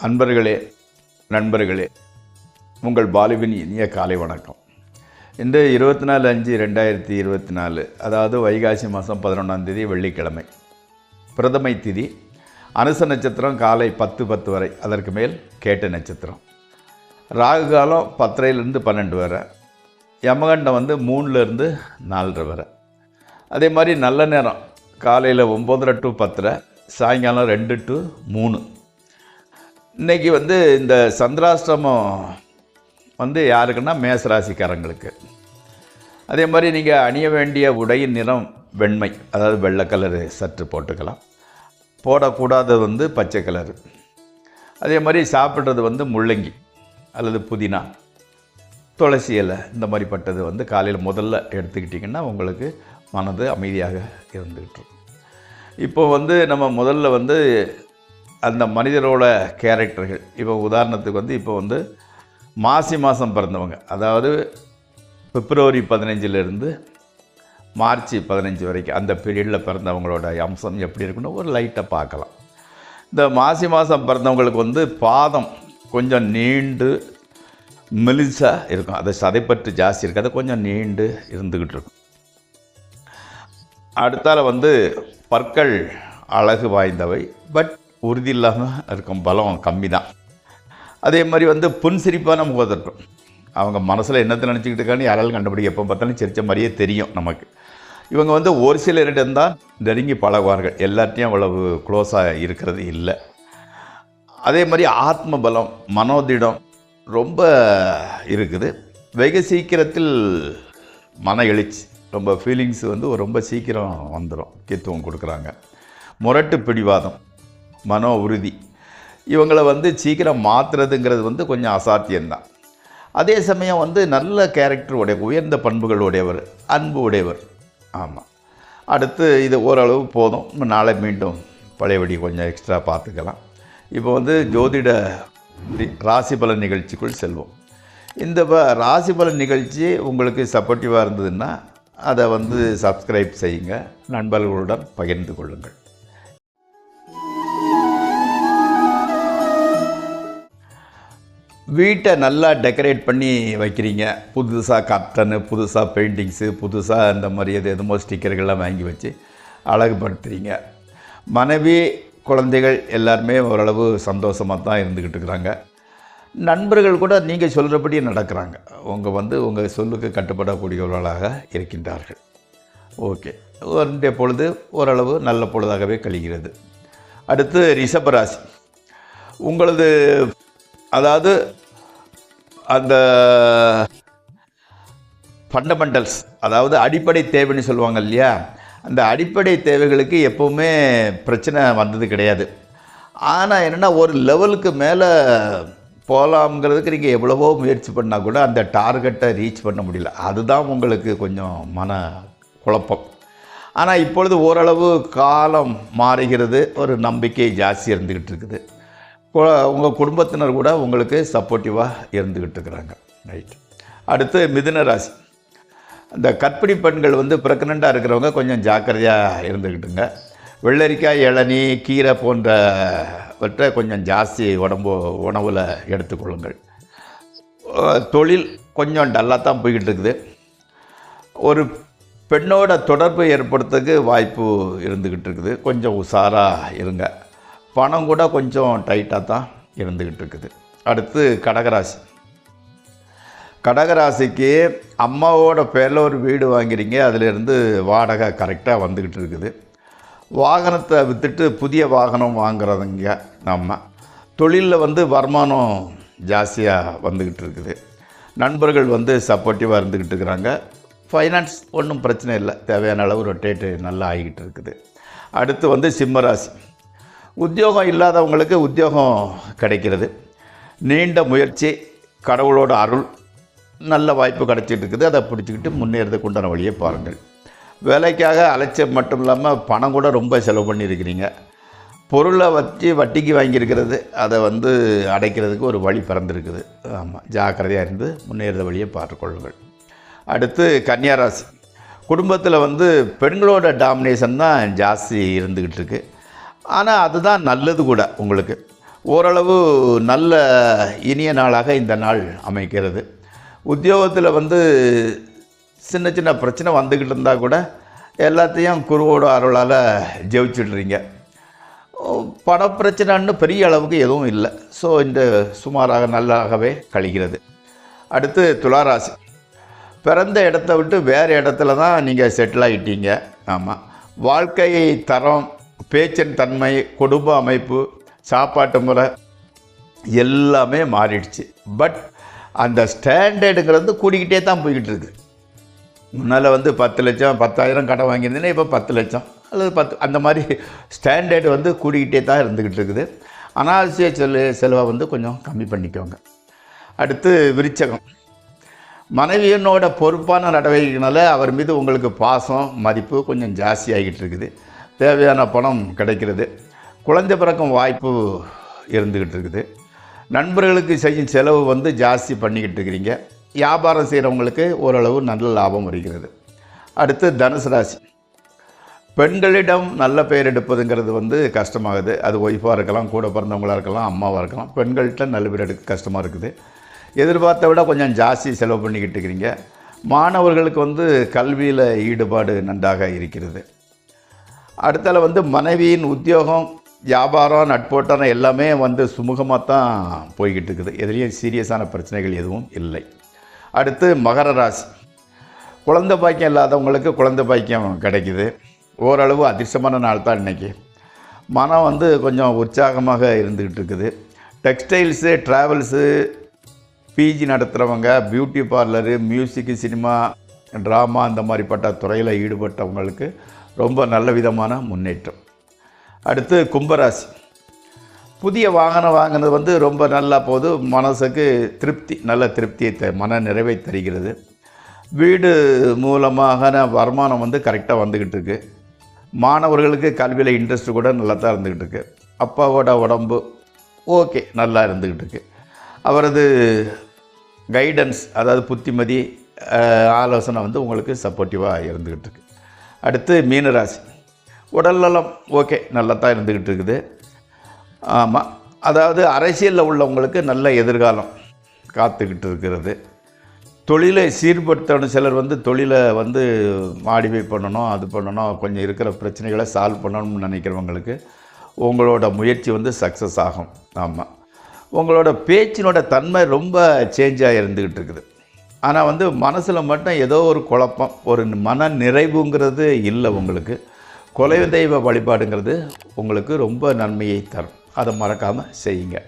அன்பர்களே, நண்பர்களே, உங்கள் பாலுவின் இனிய காலை வணக்கம். இன்று 24/5/2024, அதாவது வைகாசி மாதம் 11ஆம் தேதி வெள்ளிக்கிழமை, பிரதமை திதி, அனுச நட்சத்திரம் காலை 10:10 வரை, அதற்கு மேல் கேட்ட நட்சத்திரம். ராகு காலம் 10:30 12 வரை, யமகண்டம் 3 4 வரை. அதே மாதிரி நல்ல நேரம் காலையில் 9:30 to 10, சாயங்காலம் 2 to 3. இன்றைக்கி இந்த சந்திராஷ்டிரமம் யாருக்குன்னா மேசராசிக்காரங்களுக்கு. அதே மாதிரி நீங்கள் அணிய வேண்டிய உடையின் நிறம் வெண்மை, அதாவது வெள்ளை கலரு சற்று போட்டுக்கலாம். போடக்கூடாதது பச்சை கலரு. அதே மாதிரி சாப்பிட்றது முள்ளங்கி அல்லது புதினா, துளசி இலை, இந்த மாதிரி பட்டது காலையில் முதல்ல எடுத்துக்கிட்டிங்கன்னா உங்களுக்கு மனது அமைதியாக இருந்துக்கிட்டு இருக்கும். இப்போ நம்ம முதல்ல அந்த மனிதரோட கேரக்டர்கள், இப்போ உதாரணத்துக்கு இப்போ மாசி மாதம் பிறந்தவங்க, அதாவது பிப்ரவரி 15 மார்ச் 15 வரைக்கும் அந்த பீரியடில் பிறந்தவங்களோட அம்சம் எப்படி இருக்குன்னு ஒரு லைட்டாக பார்க்கலாம். இந்த மாசி மாதம் பிறந்தவங்களுக்கு பாதம் கொஞ்சம் நீண்டு மெலிசாக இருக்கும், அது சதைப்பற்று ஜாஸ்தி இருக்காது, கொஞ்சம் நீண்டு இருந்துக்கிட்டு இருக்கும். அடுத்தால பற்கள் அழகு வாய்ந்தவை, பட் உறுதி இல்லாமல் இருக்கும், பலம் கம்மி தான். அதே மாதிரி புன்சிரிப்பான முகத்தட்டும், அவங்க மனசில் என்னத்தை நினச்சிக்கிட்டு இருக்கான்னு யாராலும் கண்டுபிடிக்க, எப்போ பார்த்தாலும் சிரித்த மாதிரியே தெரியும் நமக்கு. இவங்க ஒரு சிலரிடம்தான் நெருங்கி பழகுவார்கள், எல்லாத்தையும் அவ்வளவு க்ளோஸாக இருக்கிறது இல்லை. அதே மாதிரி ஆத்ம பலம், மனோதிடம் ரொம்ப இருக்குது. வெகு சீக்கிரத்தில் மன எழுச்சி, ரொம்ப ஃபீலிங்ஸ் ரொம்ப சீக்கிரம் வந்துடும், முக்கியத்துவம் கொடுக்குறாங்க. முரட்டு பிடிவாதம், மனோ உறுதி, இவங்களை சீக்கிரம் மாற்றுறதுங்கிறது கொஞ்சம் அசாத்தியம்தான். அதே சமயம் நல்ல கேரக்டர் உடைய, உயர்ந்த பண்புகள் உடையவர், அன்பு உடையவர். ஆமாம். அடுத்து இது ஓரளவு போதும். நாளை மீண்டும் பழையபடி கொஞ்சம் எக்ஸ்ட்ரா பார்த்துக்கலாம். இப்போ ஜோதிட ராசி பலன் நிகழ்ச்சிக்குள் செல்வோம். இந்த ராசி பலன் நிகழ்ச்சி உங்களுக்கு சப்போர்ட்டிவாக இருந்ததுன்னா அதை சப்ஸ்கிரைப் செய்யுங்க, நண்பர்களுடன் பகிர்ந்து கொள்ளுங்கள். வீட்டை நல்லா டெக்கரேட் பண்ணி வைக்கிறீங்க, புதுசாக கர்ட்டனு, புதுசாக பெயிண்டிங்ஸு, புதுசாக இந்த மாதிரி எதுமோ ஸ்டிக்கர்கள்லாம் வாங்கி வச்சு அழகுபடுத்துகிறீங்க. மனைவி, குழந்தைகள் எல்லாருமே ஓரளவு சந்தோஷமாக தான் இருந்துக்கிட்டு இருக்கிறாங்க. நண்பர்கள் கூட நீங்கள் சொல்கிறபடி நடக்கிறாங்க, உங்கள் சொல்லுக்கு கட்டுப்படக்கூடியவர்களாக இருக்கின்றார்கள். ஓகே, ஒரு பொழுது ஓரளவு நல்ல பொழுதாகவே கழிகிறது. அடுத்து ரிஷபராசி. உங்களது அதாவது அந்த ஃபண்டமெண்டல்ஸ், அதாவது அடிப்படை தேவைன்னு சொல்லுவாங்க இல்லையா, அந்த அடிப்படை தேவைகளுக்கு எப்போவுமே பிரச்சனை வந்தது கிடையாது. ஆனால் என்னென்னா, ஒரு லெவலுக்கு மேலே போகலாம்ங்கிறதுக்கு நீங்கள் எவ்வளவோ முயற்சி பண்ணால் கூட அந்த டார்கெட்டை ரீச் பண்ண முடியல. அதுதான் உங்களுக்கு கொஞ்சம் மன குழப்பம். ஆனால் இப்பொழுது ஓரளவு காலம் மாறுகிறது, ஒரு நம்பிக்கை ஜாஸ்தி இருந்துக்கிட்டு இருக்குது. உங்கள் குடும்பத்தினர் கூட உங்களுக்கு சப்போர்ட்டிவாக இருந்துக்கிட்டு இருக்கிறாங்க. ரைட். அடுத்து மிதுன ராசி. இந்த கர்ப்பிணி பெண்கள் ப்ரெக்னெண்ட்டாக இருக்கிறவங்க கொஞ்சம் ஜாக்கிரதையாக இருந்துக்கிட்டுங்க. வெள்ளரிக்காய், இளநீ, கீரை போன்றவற்றை கொஞ்சம் ஜாஸ்தி உணவில் எடுத்துக்கொள்ளுங்கள். தொழில் கொஞ்சம் டல்லாக தான் போய்கிட்டு இருக்குது. ஒரு பெண்ணோட தொடர்பு ஏற்படுறதுக்கு வாய்ப்பு இருந்துக்கிட்டு இருக்குது, கொஞ்சம் உஷாராக இருங்க. பணம் கூட கொஞ்சம் டைட்டாக தான் இருந்துக்கிட்டு இருக்குது. அடுத்து கடகராசி. கடகராசிக்கு அம்மாவோட பேரில் ஒரு வீடு வாங்கிறீங்க, அதிலிருந்து வாடகை கரெக்டாக வந்துக்கிட்டு இருக்குது. வாகனத்தை விற்றுட்டு புதிய வாகனம் வாங்குறதுங்க. நம்ம தொழிலில் வருமானம் ஜாஸ்தியாக வந்துக்கிட்டு இருக்குது. நண்பர்கள் சப்போர்ட்டிவாக இருந்துக்கிட்டு இருக்கிறாங்க. ஃபைனான்ஸ் ஒன்றும் பிரச்சனை இல்லை, தேவையான அளவு ரொட்டேட்டு நல்லா ஆகிக்கிட்டு இருக்குது. அடுத்து சிம்மராசி. உத்தியோகம் இல்லாதவங்களுக்கு உத்தியோகம் கிடைக்கிறது. நீண்ட முயற்சி, கடவுளோட அருள், நல்ல வாய்ப்பு கிடைச்சிட்டு இருக்குது. அதை பிடிச்சிக்கிட்டு முன்னேறதுக்கு உண்டான வழியை பாருங்கள். வேலைக்காக அலைச்சல் மட்டும் இல்லாமல் பணம் கூட ரொம்ப செலவு பண்ணியிருக்கிறீங்க. பொருளை வச்சு வட்டிக்கு வாங்கியிருக்கிறது, அதை அடைக்கிறதுக்கு ஒரு வழி பிறந்திருக்குது. ஆமாம், ஜாக்கிரதையாக இருந்து முன்னேறத வழியை பார்த்துக்கொள்ளுங்கள். அடுத்து கன்னியாராசி. குடும்பத்தில் பெண்களோட டாமினேஷன் தான் ஜாஸ்தி இருந்துக்கிட்டு இருக்குது. ஆனால் அதுதான் நல்லது கூட. உங்களுக்கு ஓரளவு நல்ல இனிய நாளாக இந்த நாள் அமைக்கிறது. உத்தியோகத்தில் வந்து சின்ன சின்ன பிரச்சனை வந்துக்கிட்டு இருந்தால் கூட எல்லாத்தையும் குருவோட அருளால் ஜெயிச்சிடுறீங்க. பணப்பிரச்சனைன்னு பெரிய அளவுக்கு எதுவும் இல்லை. ஸோ இந்த சுமாராக நல்லாகவே கழிகிறது. அடுத்து துளாராசி. பிறந்த இடத்த விட்டு வேறு இடத்துல தான் நீங்கள் செட்டில் ஆகிட்டீங்க. ஆமாம், வாழ்க்கை தரம், பேச்சின் தன்மை, குடும்ப அமைப்பு, சாப்பாட்டு முறை எல்லாமே மாறிடுச்சு. பட் அந்த ஸ்டாண்டர்டுங்கிறது கூடிக்கிட்டே தான் போய்கிட்டு இருக்குது. முன்னால் வந்து 10 லட்சம் 10,000 கடன் வாங்கியிருந்தேன்னா இப்போ 10 லட்சம் அல்லது 10 அந்த மாதிரி ஸ்டாண்டர்டு வந்து கூடிக்கிட்டே தான் இருந்துக்கிட்டு இருக்குது. அனாவசிய செலவை வந்து கொஞ்சம் கம்மி பண்ணிக்கோங்க. அடுத்து விருச்சகம். மனைவியனோட பொறுப்பான நடவடிக்கைனால அவர் மீது உங்களுக்கு பாசம் மதிப்பு கொஞ்சம் ஜாஸ்தி ஆகிட்டு இருக்குது. தேவையான பணம் கிடைக்கிறது. குழந்தை பிறக்கும் வாய்ப்பு இருந்துக்கிட்டு இருக்குது. நண்பர்களுக்கு செய்யும் செலவு வந்து ஜாஸ்தி பண்ணிக்கிட்டு இருக்கிறீங்க. வியாபாரம் செய்கிறவங்களுக்கு ஓரளவு நல்ல லாபம் வருகிறது. அடுத்து தனுசு ராசி. பெண்களிடம் நல்ல பெயர் எடுப்பதுங்கிறது வந்து கஷ்டமாகுது. அது ஒய்ஃபாக இருக்கலாம், கூட பிறந்தவங்களாக இருக்கலாம், அம்மாவாக இருக்கலாம். பெண்கள்கிட்ட நல்ல பேர் எடுக்க கஷ்டமாக இருக்குது. எதிர்பார்த்த விட கொஞ்சம் ஜாஸ்தி செலவு பண்ணிக்கிட்டு இருக்கிறீங்க. மாணவர்களுக்கு வந்து கல்வியில் ஈடுபாடு நன்றாக இருக்கிறது. அடுத்தால வந்து மனைவியின் உத்தியோகம், வியாபாரம், நட்போட்டம் எல்லாமே வந்து சுமூகமாக தான் போய்கிட்டு இருக்குது. எதுலேயும் சீரியஸான பிரச்சனைகள் எதுவும் இல்லை. அடுத்து மகர ராசி. குழந்தை பாக்கியம் இல்லாதவங்களுக்கு குழந்தை பாக்கியம் கிடைக்குது. ஓரளவு அதிர்ஷ்டமான நாள் தான் இன்றைக்கி. மனம் வந்து கொஞ்சம் உற்சாகமாக இருந்துக்கிட்டு இருக்குது. டெக்ஸ்டைல்ஸு, ட்ராவல்ஸு, பிஜி நடத்துகிறவங்க, beauty parlour, music, cinema, drama இந்த மாதிரிப்பட்ட துறையில் ஈடுபட்டவங்களுக்கு ரொம்ப நல்ல விதமான முன்னேற்றம். அடுத்து கும்பராசி. புதிய வாகனம் வாங்கினது வந்து ரொம்ப நல்லா போகுது. மனசுக்கு திருப்தி, நல்ல திருப்தியை மன நிறைவை தருகிறது. வீடு மூலமாக வருமானம் வந்து கரெக்டாக வந்துக்கிட்டு இருக்குது. மாணவர்களுக்கு கல்வியில் இன்ட்ரெஸ்ட் கூட நல்லா தான் இருந்துக்கிட்டு இருக்குது. அப்பாவோட உடம்பு ஓகே நல்லா இருந்துக்கிட்டு இருக்குது. அவரது கைடன்ஸ், அதாவது புத்திமதி, ஆலோசனை வந்து உங்களுக்கு சப்போர்ட்டிவாக இருந்துக்கிட்டு இருக்குது. அடுத்து மீனராசி. உடல்நலம் ஓகே நல்லா தான் இருந்துக்கிட்டு இருக்குது. ஆமாம், அதாவது அரசியலில் உள்ளவங்களுக்கு நல்ல எதிர்காலம் காத்துக்கிட்டு இருக்கிறது. தொழிலை சீர்படுத்தணும். சிலர் வந்து தொழிலை வந்து மாடிஃபை பண்ணணும், அது பண்ணணும், கொஞ்சம் இருக்கிற பிரச்சனைகளை சால்வ் பண்ணணும்னு நினைக்கிறவங்களுக்கு உங்களோட முயற்சி வந்து சக்ஸஸ் ஆகும். ஆமாம், உங்களோட பேச்சினோட தன்மை ரொம்ப சேஞ்சாக இருந்துக்கிட்டு இருக்குது. ஆனால் வந்து மனசில் மட்டும் ஏதோ ஒரு குழப்பம், ஒரு மன நிறைவுங்கிறது இல்லை உங்களுக்கு. குலதெய்வ வழிபாடுங்கிறது உங்களுக்கு ரொம்ப நன்மையை தரும். அதை மறக்காமல் செய்யுங்க.